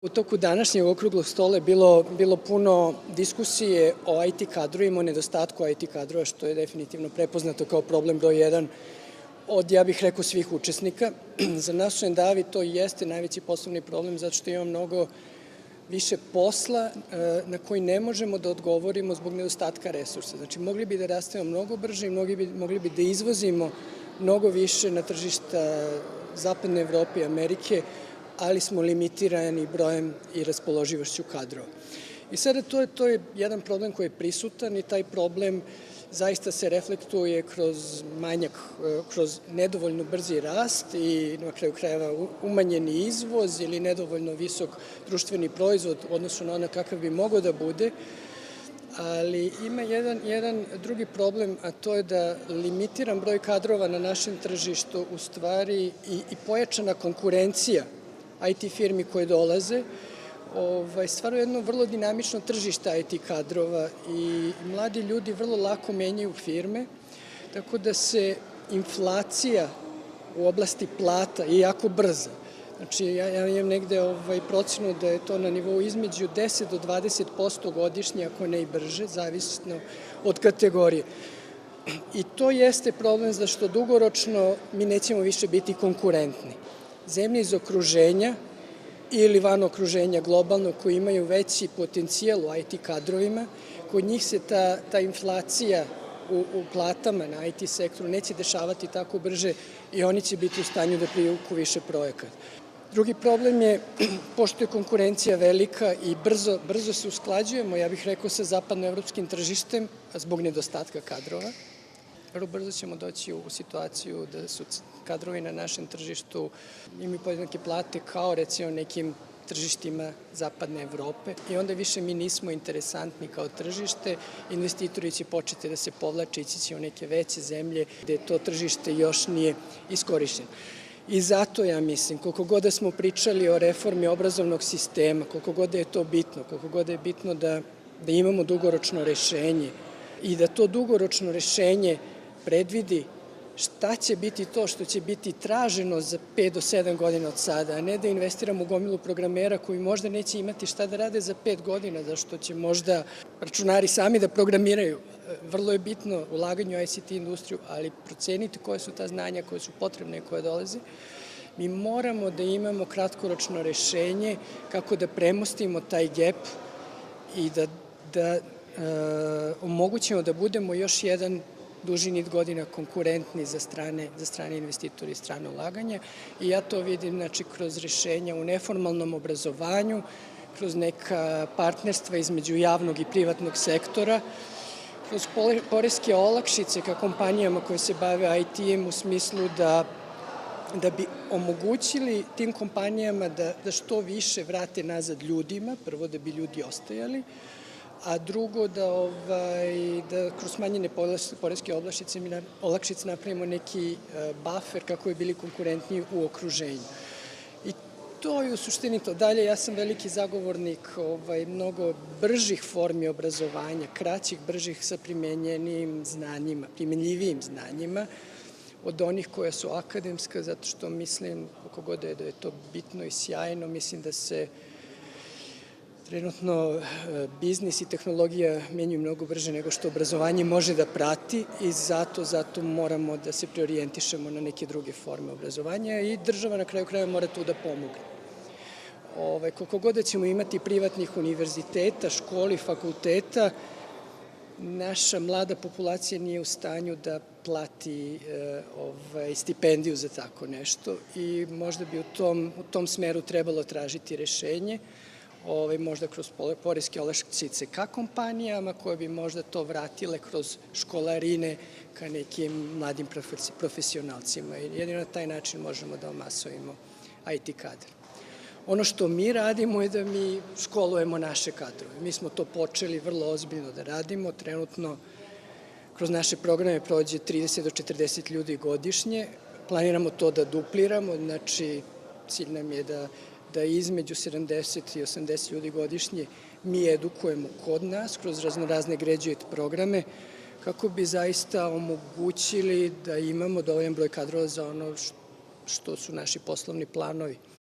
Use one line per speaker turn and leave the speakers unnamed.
U toku današnjeg okruglog stola je bilo puno diskusije o IT kadrovima, o nedostatku IT kadrova, što je definitivno prepoznato kao problem broj 1 od, ja bih rekao, svih učesnika. Za nas u Endavi to jeste najveći poslovni problem, zato što imamo mnogo više posla na koji ne možemo da odgovorimo zbog nedostatka resursa. Znači, mogli bi da rastemo mnogo brže i mogli bi da izvozimo mnogo više na tržišta Zapadne Evrope i Amerike, ali smo limitirani brojem i raspoloživošću kadrova. I sada to je jedan problem koji je prisutan i taj problem zaista se reflektuje kroz manjak, kroz nedovoljno brzi rast i na kraju krajeva umanjeni izvoz ili nedovoljno visok društveni proizvod u odnosu na ono kakav bi mogao da bude, ali ima jedan drugi problem, a to je da limitiran broj kadrova na našem tržištu u stvari i pojačana konkurencija IT firmi koje dolaze, stvaraju jedno vrlo dinamično tržište IT kadrova i mladi ljudi vrlo lako menjaju firme, tako da se inflacija u oblasti plata je jako brza. Znači, ja imam negde procenu da je to na nivou između 10 do 20% godišnje, ako ne i brže, zavisno od kategorije. I to jeste problem zašto dugoročno mi nećemo više biti konkurentni. Zemlje iz okruženja ili van okruženja globalno koji imaju veći potencijal u IT kadrovima, kod njih se ta inflacija u platama na IT sektoru neće dešavati tako brže i oni će biti u stanju da privuku više projekata. Drugi problem je, pošto je konkurencija velika i brzo se usklađujemo, ja bih rekao, sa zapadnoevropskim tržištem zbog nedostatka kadrova. Vrlo brzo ćemo doći u situaciju da su kadrovi na našem tržištu imaju podjednake plate kao recimo nekim tržištima Zapadne Evrope i onda više mi nismo interesantni kao tržište, investitori će početi da se povlače, ići će u neke veće zemlje gde to tržište još nije iskorišćeno. I zato ja mislim, koliko god da smo pričali o reformi obrazovnog sistema, koliko god da je to bitno, koliko god da je bitno da imamo dugoročno rešenje i da to dugoročno rešenje predvidi šta će biti to što će biti traženo za 5 do 7 godina od sada, a ne da investiramo u gomilu programera koji možda neće imati šta da rade za 5 godina, zašto će možda računari sami da programiraju. Vrlo je bitno ulaganje u ICT industriju, ali proceniti koje su ta znanja koje su potrebne i koje dolaze. Mi moramo da imamo kratkoročno rešenje kako da premostimo taj gap i da omogućimo da budemo još jedan duži niz godina konkurentni za strane investitori i strane ulaganja. I ja to vidim kroz rešenja u neformalnom obrazovanju, kroz neka partnerstva između javnog i privatnog sektora, kroz poreske olakšice ka kompanijama koje se bave IT-em u smislu da bi omogućili tim kompanijama da što više vrate nazad ljudima, prvo da bi ljudi ostajali, a drugo da kroz smanjene poreske olakšice napravimo neki buffer kako bi bili konkurentniji u okruženju. I to je u suštini to. Dalje, ja sam veliki zagovornik mnogo bržih formi obrazovanja, kraćih, bržih sa primenjenijim znanjima, primenljivijim znanjima od onih koja su akademska, zato što mislim, koliko god da je to bitno i sjajno, mislim da se trenutno biznis i tehnologija menjaju mnogo brže nego što obrazovanje može da prati i zato moramo da se preorijentišemo na neke druge forme obrazovanja i država na kraju krajeva mora tu da pomogne. Koliko god da ćemo imati privatnih univerziteta, školi, fakulteta, naša mlada populacija nije u stanju da plati stipendiju za tako nešto i možda bi u tom smeru trebalo tražiti rešenje, možda kroz poreske olakšice ka kompanijama koje bi možda to vratile kroz školarine ka nekim mladim profesionalcima. Jedino na taj način možemo da omasovimo IT kadar. Ono što mi radimo je da mi školujemo naše kadrove. Mi smo to počeli vrlo ozbiljno da radimo. Trenutno kroz naše programe prođe 30 do 40 ljudi godišnje. Planiramo to da dupliramo, znači cilj nam je da između 70 i 80 ljudi godišnje mi edukujemo kod nas kroz raznorazne graduate programe kako bi zaista omogućili da imamo dovoljan broj kadrova za ono što su naši poslovni planovi.